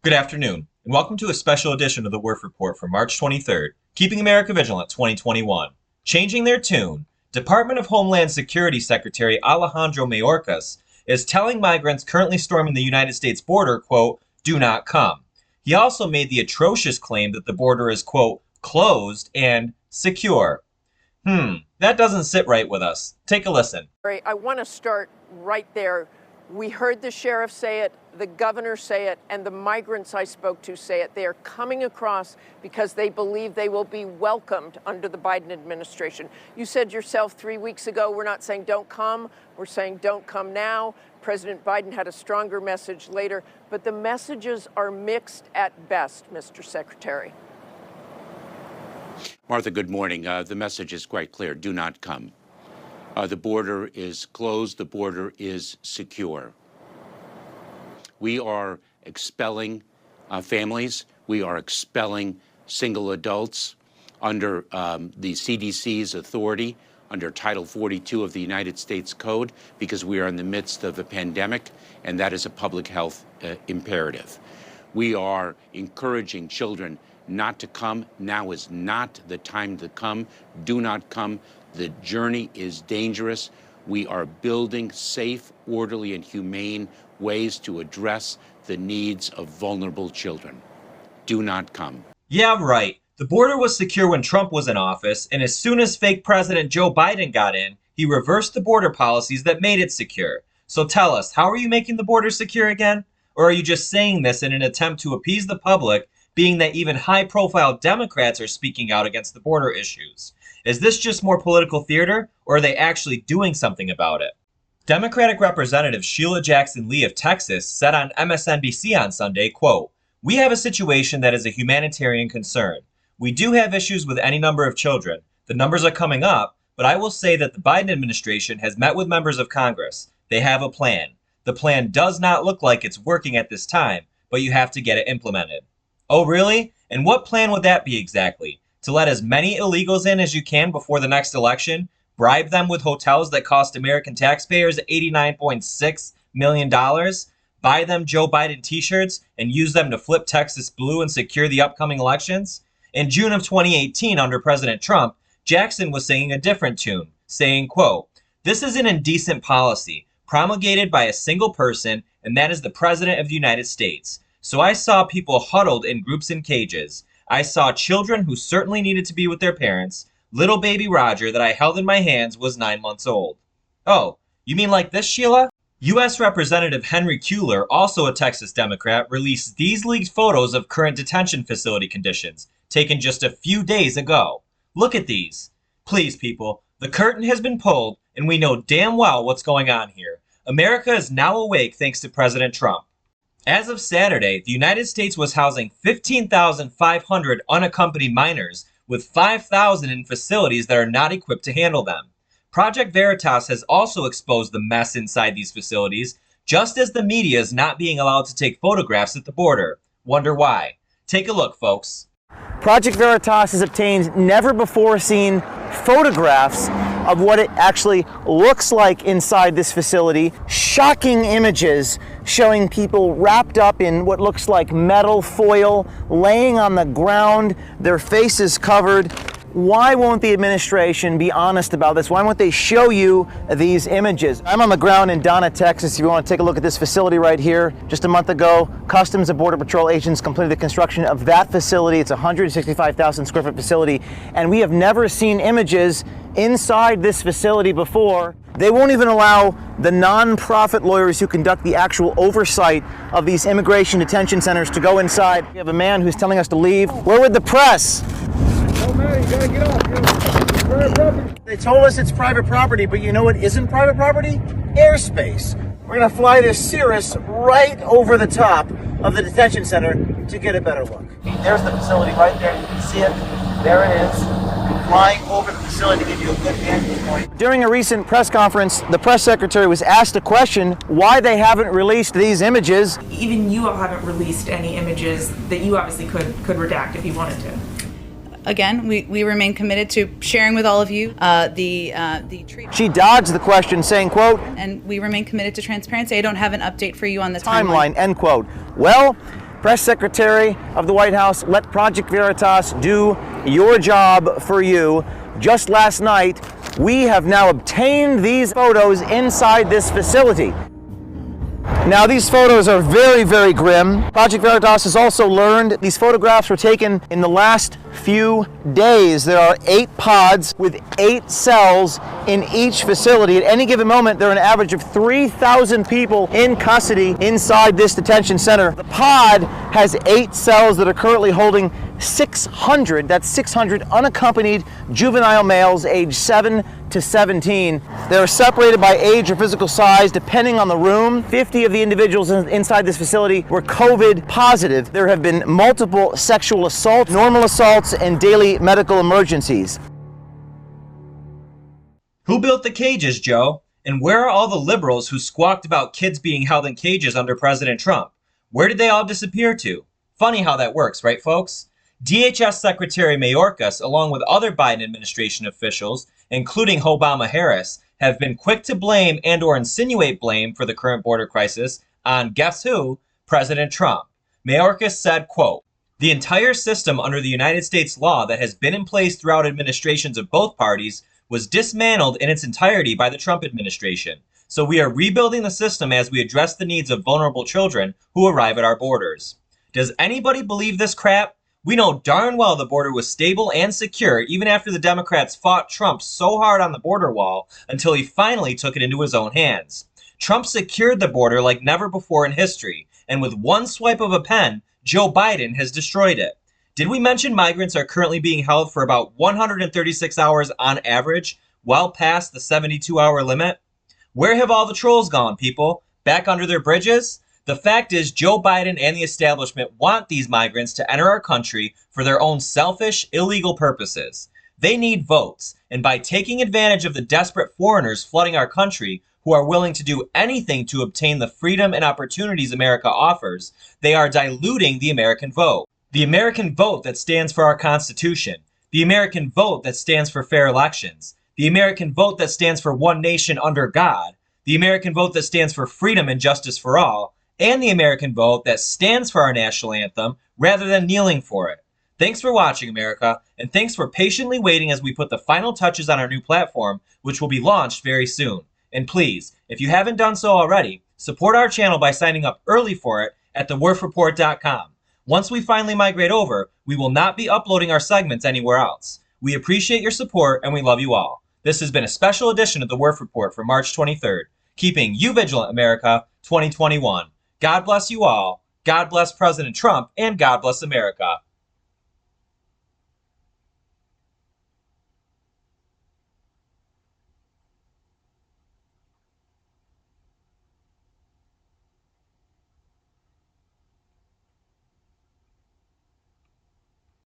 Good afternoon, and welcome to a special edition of the Werff Report for March 23rd, Keeping America Vigilant 2021. Changing their tune, Department of Homeland Security Secretary Alejandro Mayorkas is telling migrants currently storming the United States border, quote, do not come. He also made the atrocious claim that the border is, quote, closed and secure. That doesn't sit right with us. Take a listen. I want to start right there. We heard the sheriff say it, the governor say it, and the migrants I spoke to say it. They are coming across because they believe they will be welcomed under the Biden administration. You said yourself 3 weeks ago, we're not saying don't come, we're saying don't come now. President Biden had a stronger message later, but the messages are mixed at best, Mr. Secretary. Martha, good morning. The message is quite clear. Do not come. The border is closed. The border is secure. We are expelling families. We are expelling single adults under the CDC's authority, under Title 42 of the United States Code, because we are in the midst of a pandemic, and that is a public health imperative. We are encouraging children not to come. Now is not the time to come. Do not come. The journey is dangerous. We are building safe, orderly, and humane ways to address the needs of vulnerable children. Do not come. Yeah, right. The border was secure when Trump was in office, and as soon as fake President Joe Biden got in, he reversed the border policies that made it secure. So tell us, how are you making the border secure again? Or are you just saying this in an attempt to appease the public, being that even high-profile Democrats are speaking out against the border issues? Is this just more political theater, or are they actually doing something about it? Democratic Representative Sheila Jackson Lee of Texas said on MSNBC on Sunday, quote, "We have a situation that is a humanitarian concern. We do have issues with any number of children. The numbers are coming up, but I will say that the Biden administration has met with members of Congress. They have a plan. The plan does not look like it's working at this time, but you have to get it implemented." Oh, really? And what plan would that be exactly? To let as many illegals in as you can before the next election? Bribe them with hotels that cost American taxpayers $89.6 million? Buy them Joe Biden t-shirts and use them to flip Texas blue and secure the upcoming elections? In June of 2018, under President Trump, Jackson was singing a different tune, saying, quote, "This is an indecent policy promulgated by a single person, and that is the President of the United States. So I saw people huddled in groups in cages. I saw children who certainly needed to be with their parents. Little baby Roger that I held in my hands was 9 months old." Oh, you mean like this, Sheila? U.S. Representative Henry Cuellar, also a Texas Democrat, released these leaked photos of current detention facility conditions, taken just a few days ago. Look at these. Please, people, the curtain has been pulled, and we know damn well what's going on here. America is now awake thanks to President Trump. As of Saturday, the United States was housing 15,500 unaccompanied minors, with 5,000 in facilities that are not equipped to handle them. Project Veritas has also exposed the mess inside these facilities, just as the media is not being allowed to take photographs at the border. Wonder why? Take a look, folks. Project Veritas has obtained never-before-seen photographs of what it actually looks like inside this facility. Shocking images showing people wrapped up in what looks like metal foil, laying on the ground, their faces covered. Why won't the administration be honest about this? Why won't they show you these images? I'm on the ground in Donna, Texas. If you want to take a look at this facility right here, just a month ago, Customs and Border Patrol agents completed the construction of that facility. It's a 165,000 square foot facility, and we have never seen images inside this facility before. They won't even allow the non-profit lawyers who conduct the actual oversight of these immigration detention centers to go inside. We have a man who's telling us to leave. Where would the press? Oh man, you gotta get off. It's private property. They told us it's private property, but you know what isn't private property? Airspace. We're gonna fly this Cirrus right over the top of the detention center to get a better look. There's the facility right there. You can see it. There it is. Flying over the facility to give you a good vantage point. During a recent press conference, the press secretary was asked a question why they haven't released these images. Even you all haven't released any images that you obviously could redact if you wanted to. Again, we remain committed to sharing with all of you the treatment. She dodged the question, saying, quote, and we remain committed to transparency. I don't have an update for you on the timeline, end quote. Well, Press Secretary of the White House, let Project Veritas do your job for you. Just last night, we have now obtained these photos inside this facility. Now, these photos are very, very grim. Project Veritas has also learned these photographs were taken in the last few days. There are 8 pods with 8 cells in each facility. At any given moment, there are an average of 3,000 people in custody inside this detention center. The pod has 8 cells that are currently holding 600, that's 600 unaccompanied juvenile males aged 7 to 17. They're separated by age or physical size depending on the room. 50 of the individuals inside this facility were COVID positive. There have been multiple sexual assaults, normal assaults, and daily medical emergencies. Who built the cages, Joe? And where are all the liberals who squawked about kids being held in cages under President Trump? Where did they all disappear to? Funny how that works, right, folks? DHS Secretary Mayorkas, along with other Biden administration officials, including Obama-Harris, have been quick to blame and or insinuate blame for the current border crisis on, guess who? President Trump. Mayorkas said, quote, "The entire system under the United States law that has been in place throughout administrations of both parties was dismantled in its entirety by the Trump administration. So we are rebuilding the system as we address the needs of vulnerable children who arrive at our borders." Does anybody believe this crap? We know darn well the border was stable and secure even after the Democrats fought Trump so hard on the border wall until he finally took it into his own hands. Trump secured the border like never before in history, and with one swipe of a pen, Joe Biden has destroyed it. Did we mention migrants are currently being held for about 136 hours on average, well past the 72-hour limit? Where have all the trolls gone, people? Back under their bridges? The fact is, Joe Biden and the establishment want these migrants to enter our country for their own selfish, illegal purposes. They need votes, and by taking advantage of the desperate foreigners flooding our country who are willing to do anything to obtain the freedom and opportunities America offers, they are diluting the American vote. The American vote that stands for our Constitution. The American vote that stands for fair elections. The American vote that stands for one nation under God. The American vote that stands for freedom and justice for all. And the American vote that stands for our national anthem rather than kneeling for it. Thanks for watching, America, and thanks for patiently waiting as we put the final touches on our new platform, which will be launched very soon. And please, if you haven't done so already, support our channel by signing up early for it at thewerffreport.com. Once we finally migrate over, we will not be uploading our segments anywhere else. We appreciate your support and we love you all. This has been a special edition of the Werff Report for March 23rd, keeping you vigilant, America, 2021. God bless you all, God bless President Trump, and God bless America.